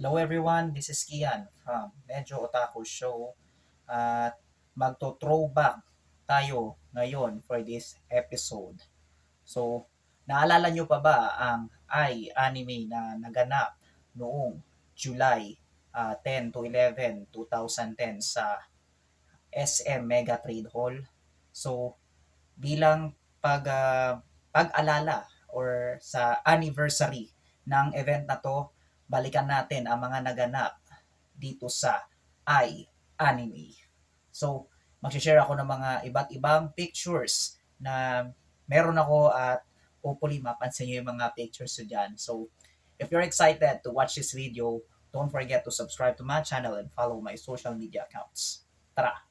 Hello everyone, this is Kian from Medyo Otaku Show at magto-throwback tayo ngayon for this episode. So, naalala nyo pa ba ang anime na naganap noong July 10 to 11, 2010 sa SM Mega Trade Hall? So, bilang pag-alala or sa anniversary ng event na to, balikan natin ang mga naganap dito sa anime. So, mag-share ako ng mga iba't ibang pictures na meron ako at hopefully mapansin nyo yung mga pictures so dyan. So, if you're excited to watch this video, don't forget to subscribe to my channel and follow my social media accounts. Tara!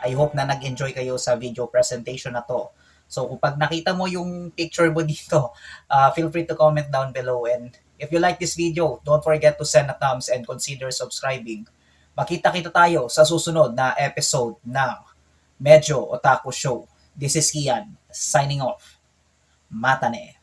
I hope na nag-enjoy kayo sa video presentation na to. So, kapag nakita mo yung picture mo dito, feel free to comment down below. And if you like this video, don't forget to send a thumbs and consider subscribing. Makita-kita tayo sa susunod na episode ng Medyo Otaku Show. This is Kian, signing off. Matane!